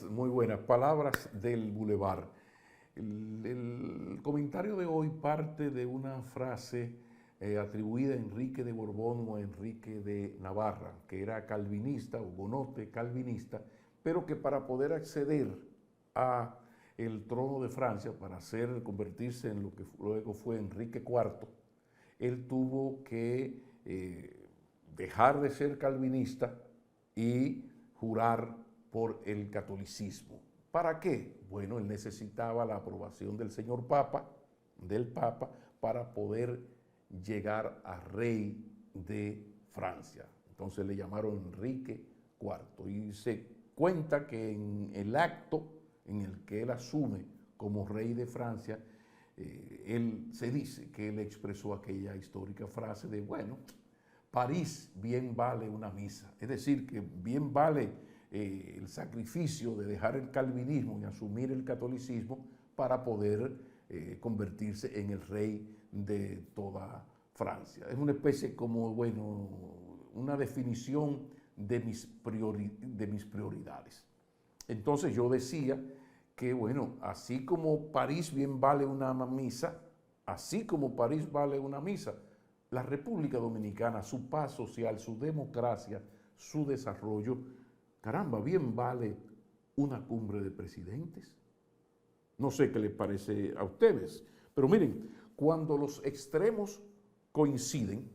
muy buenas. Palabras del Boulevard. El comentario de hoy parte de una frase atribuida a Enrique de Borbón o a Enrique de Navarra, que era calvinista, hugonote calvinista, pero que para poder acceder a el trono de Francia, para convertirse en lo que luego fue Enrique IV, él tuvo que dejar de ser calvinista y jurar por el catolicismo. ¿Para qué? Bueno, él necesitaba la aprobación del señor Papa, del Papa, para poder llegar a rey de Francia. Entonces le llamaron Enrique IV y se cuenta que en el acto en el que él asume como rey de Francia, él se dice que él expresó aquella histórica frase de, bueno, París bien vale una misa. Es decir, que bien vale el sacrificio de dejar el calvinismo y asumir el catolicismo para poder convertirse en el rey de toda Francia. Es una especie como, bueno, una definición de mis prioridades. Entonces yo decía que, bueno, así como París bien vale una misa, así como París vale una misa, la República Dominicana, su paz social, su democracia, su desarrollo, caramba, bien vale una cumbre de presidentes. No sé qué les parece a ustedes, pero miren, cuando los extremos coinciden,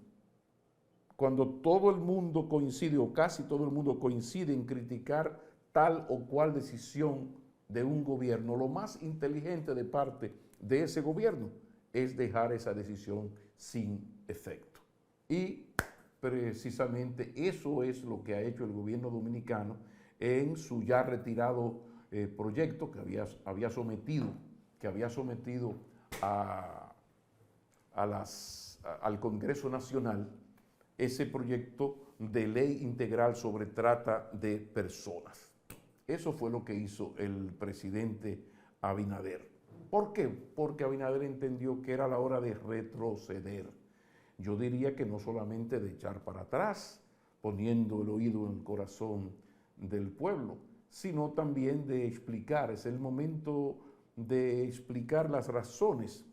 cuando todo el mundo coincide o casi todo el mundo coincide en criticar tal o cual decisión de un gobierno, lo más inteligente de parte de ese gobierno es dejar esa decisión sin efecto. Y precisamente eso es lo que ha hecho el gobierno dominicano en su ya retirado proyecto que había sometido al Congreso Nacional, ese proyecto de ley integral sobre trata de personas. Eso fue lo que hizo el presidente Abinader. ¿Por qué? Porque Abinader entendió que era la hora de retroceder. Yo diría que no solamente de echar para atrás, poniendo el oído en el corazón del pueblo, sino también de explicar. Es el momento de explicar las razones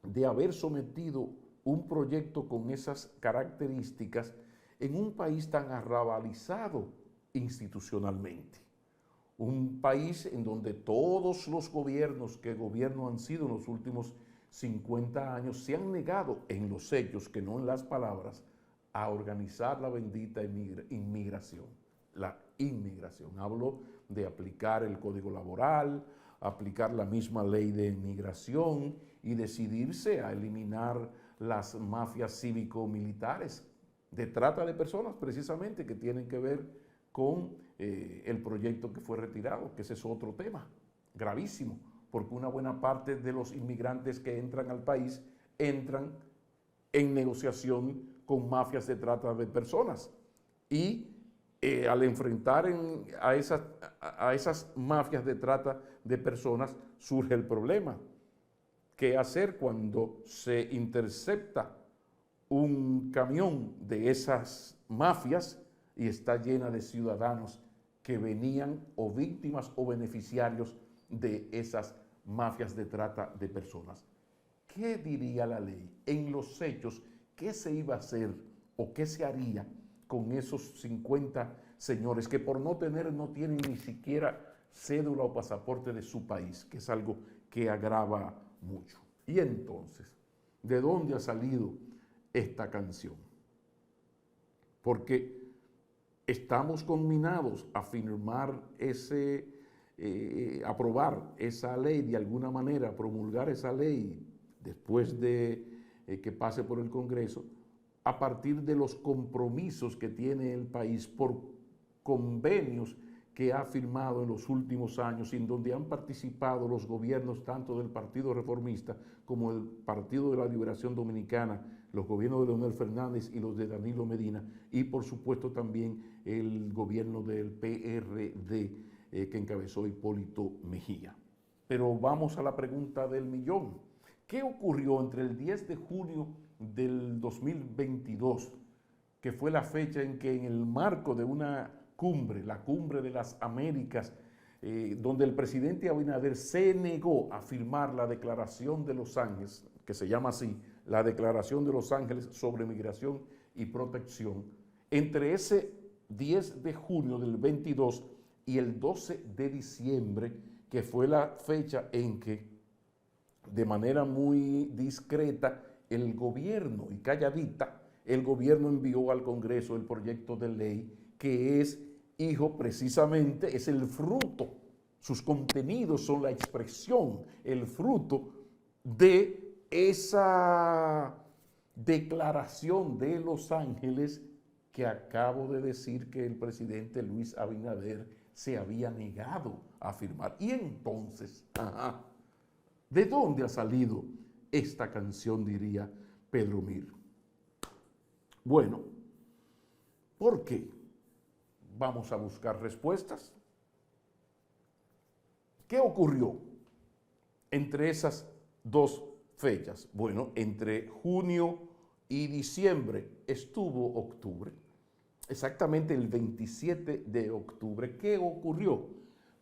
de haber sometido un proyecto con esas características en un país tan arrabalizado institucionalmente. Un país en donde todos los gobiernos que gobierno han sido en los últimos 50 años se han negado en los hechos, que no en las palabras, a organizar la bendita inmigración. La inmigración. Hablo de aplicar el Código Laboral, aplicar la misma ley de inmigración y decidirse a eliminar las mafias cívico-militares de trata de personas, precisamente, que tienen que ver con el proyecto que fue retirado, que ese es otro tema gravísimo, porque una buena parte de los inmigrantes que entran al país entran en negociación con mafias de trata de personas y al enfrentar a esas mafias de trata de personas surge el problema. ¿Qué hacer cuando se intercepta un camión de esas mafias y está llena de ciudadanos que venían o víctimas o beneficiarios de esas mafias de trata de personas? ¿Qué diría la ley? En los hechos, ¿qué se iba a hacer o qué se haría con esos 50 señores que por no tienen ni siquiera cédula o pasaporte de su país, que es algo que agrava mucho? Y entonces, ¿de dónde ha salido esta canción? Porque estamos conminados a firmar aprobar esa ley de alguna manera, promulgar esa ley después de que pase por el Congreso, a partir de los compromisos que tiene el país por convenios que ha firmado en los últimos años, en donde han participado los gobiernos tanto del Partido Reformista como del Partido de la Liberación Dominicana, los gobiernos de Leonel Fernández y los de Danilo Medina, y por supuesto también el gobierno del PRD que encabezó Hipólito Mejía. Pero vamos a la pregunta del millón. ¿Qué ocurrió entre el 10 de junio del 2022, que fue la fecha en que en el marco de una cumbre, la cumbre de las Américas, donde el presidente Abinader se negó a firmar la Declaración de Los Ángeles, que se llama así, la Declaración de Los Ángeles sobre Migración y Protección, entre ese 10 de junio del 22 y el 12 de diciembre, que fue la fecha en que de manera muy discreta el gobierno, y calladita, el gobierno envió al Congreso el proyecto de ley que es hijo precisamente, es el fruto, sus contenidos son la expresión, el fruto de esa declaración de Los Ángeles que acabo de decir que el presidente Luis Abinader se había negado a firmar. Y entonces, ¿de dónde ha salido esta canción, diría Pedro Mir? Bueno, ¿por qué? Vamos a buscar respuestas. ¿Qué ocurrió entre esas dos fechas? Bueno, entre junio y diciembre estuvo octubre, exactamente el 27 de octubre. ¿Qué ocurrió?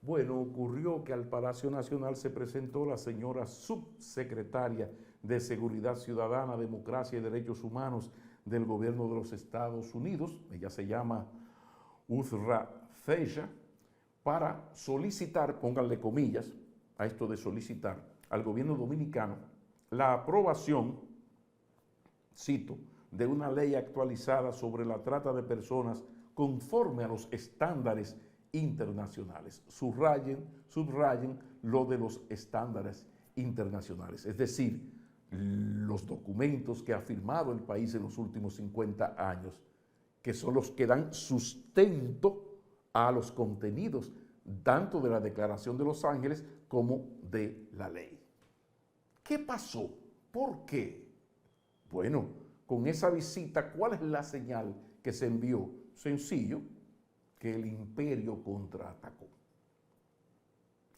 Bueno, ocurrió que al Palacio Nacional se presentó la señora subsecretaria de Seguridad Ciudadana, Democracia y Derechos Humanos del Gobierno de los Estados Unidos, ella se llama Uzra Zeya, para solicitar, pónganle comillas a esto de solicitar, al gobierno dominicano la aprobación, cito, de una ley actualizada sobre la trata de personas conforme a los estándares internacionales. Subrayen lo de los estándares internacionales, es decir, los documentos que ha firmado el país en los últimos 50 años, que son los que dan sustento a los contenidos tanto de la Declaración de Los Ángeles como de la ley. ¿Qué pasó? ¿Por qué? Bueno, con esa visita, ¿cuál es la señal que se envió? Sencillo, que el imperio contraatacó.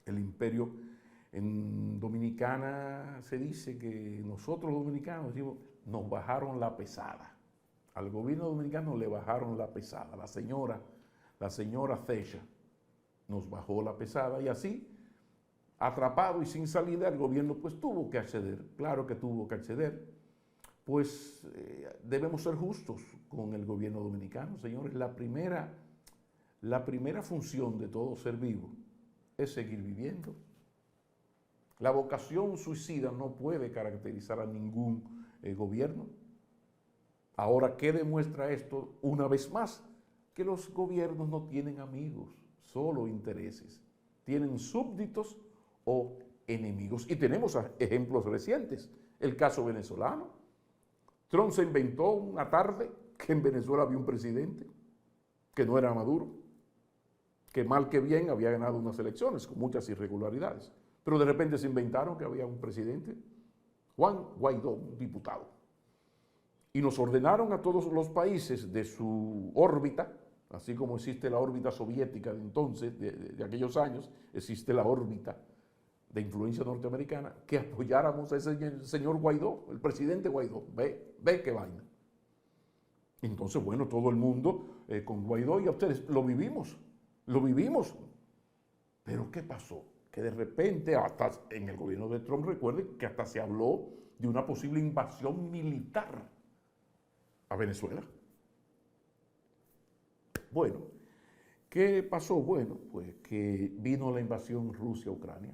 El imperio, en Dominicana se dice que nosotros los dominicanos decimos, nos bajaron la pesada. Al gobierno dominicano le bajaron la pesada. La señora Zeya nos bajó la pesada y así, atrapado y sin salida, el gobierno pues tuvo que acceder. Claro que tuvo que acceder. Pues debemos ser justos con el gobierno dominicano, señores. La primera función de todo ser vivo es seguir viviendo. La vocación suicida no puede caracterizar a ningún gobierno. Ahora, ¿qué demuestra esto una vez más? Que los gobiernos no tienen amigos, solo intereses. Tienen súbditos o enemigos. Y tenemos ejemplos recientes. El caso venezolano. Trump se inventó una tarde que en Venezuela había un presidente que no era Maduro, que mal que bien había ganado unas elecciones con muchas irregularidades. Pero de repente se inventaron que había un presidente, Juan Guaidó, un diputado. Y nos ordenaron a todos los países de su órbita, así como existe la órbita soviética de entonces, de aquellos años, existe la órbita de influencia norteamericana, que apoyáramos a ese señor Guaidó, el presidente Guaidó. Ve qué vaina. Entonces, bueno, todo el mundo con Guaidó, y a ustedes lo vivimos. Pero ¿qué pasó? Que de repente, hasta en el gobierno de Trump, recuerden que hasta se habló de una posible invasión militar a Venezuela. Bueno, ¿qué pasó? Bueno, pues que vino la invasión Rusia-Ucrania.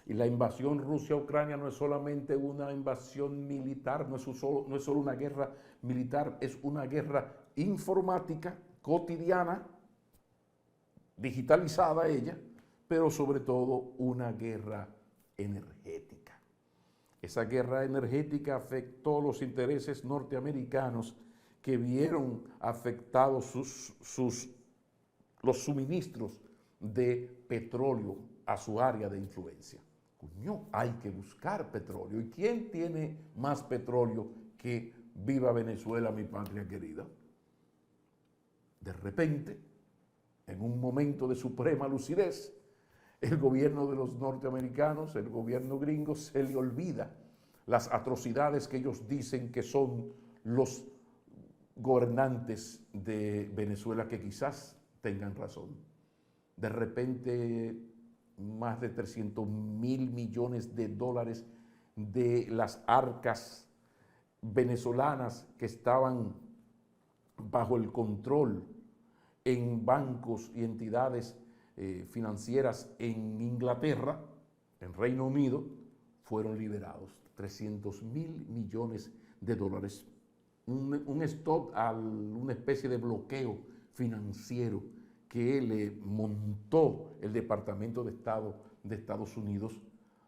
Y la invasión Rusia-Ucrania no es solamente una invasión militar, no es solo una guerra militar, es una guerra informática, cotidiana, digitalizada ella, pero sobre todo una guerra energética. Esa guerra energética afectó los intereses norteamericanos que vieron afectados los suministros de petróleo a su área de influencia. Coño, hay que buscar petróleo. ¿Y quién tiene más petróleo que viva Venezuela, mi patria querida? De repente, en un momento de suprema lucidez, el gobierno de los norteamericanos, el gobierno gringo, se le olvida las atrocidades que ellos dicen que son los gobernantes de Venezuela, que quizás tengan razón. De repente, más de 300.000 millones de dólares de las arcas venezolanas que estaban bajo el control en bancos y entidades financieras en Inglaterra, en Reino Unido, fueron liberados. 300.000 millones de dólares. Un stop a una especie de bloqueo financiero que le montó el Departamento de Estado de Estados Unidos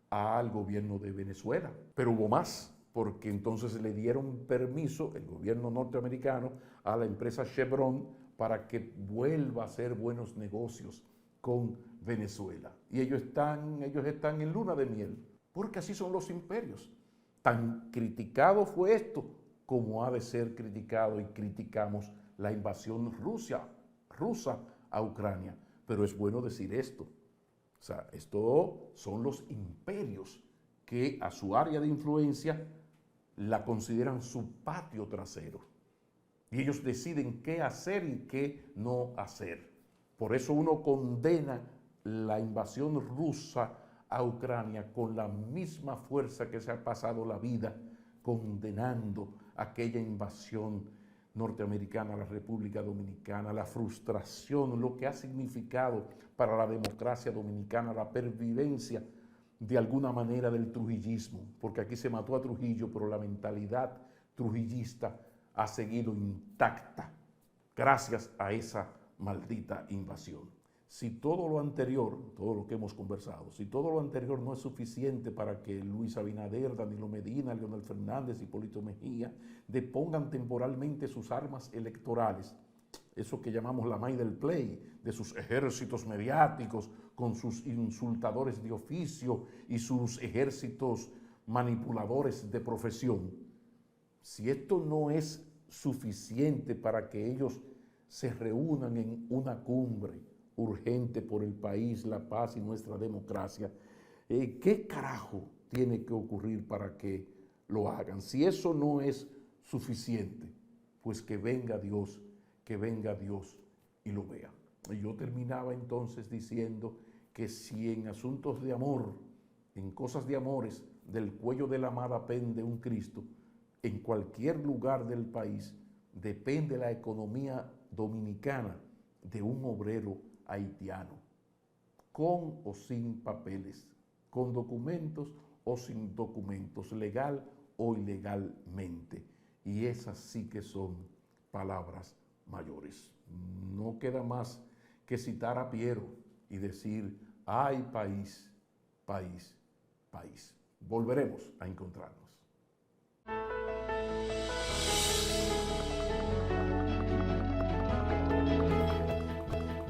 al gobierno de Venezuela. Pero hubo más, porque entonces le dieron permiso, el gobierno norteamericano, a la empresa Chevron para que vuelva a hacer buenos negocios con Venezuela. Y ellos están en luna de miel, porque así son los imperios. Tan criticado fue esto como ha de ser criticado y criticamos la invasión rusa a Ucrania. Pero es bueno decir esto. O sea, esto son los imperios que a su área de influencia la consideran su patio trasero. Y ellos deciden qué hacer y qué no hacer. Por eso uno condena la invasión rusa a Ucrania con la misma fuerza que se ha pasado la vida condenando aquella invasión norteamericana a la República Dominicana, la frustración, lo que ha significado para la democracia dominicana, la pervivencia de alguna manera del trujillismo, porque aquí se mató a Trujillo, pero la mentalidad trujillista ha seguido intacta gracias a esa maldita invasión. Si todo lo anterior, todo lo que hemos conversado, si todo lo anterior no es suficiente para que Luis Abinader, Danilo Medina, Leonel Fernández, Hipólito Mejía depongan temporalmente sus armas electorales, eso que llamamos la may del play, de sus ejércitos mediáticos, con sus insultadores de oficio y sus ejércitos manipuladores de profesión, si esto no es suficiente para que ellos se reúnan en una cumbre urgente por el país, la paz y nuestra democracia, ¿qué carajo tiene que ocurrir para que lo hagan? Si eso no es suficiente, pues que venga Dios y lo vea. Y yo terminaba entonces diciendo que si en asuntos de amor, en cosas de amores, del cuello de la amada pende un Cristo, en cualquier lugar del país depende la economía dominicana de un obrero haitiano, con o sin papeles, con documentos o sin documentos, legal o ilegalmente. Y esas sí que son palabras mayores. No queda más que citar a Piero y decir, ay país, país, país. Volveremos a encontrarnos.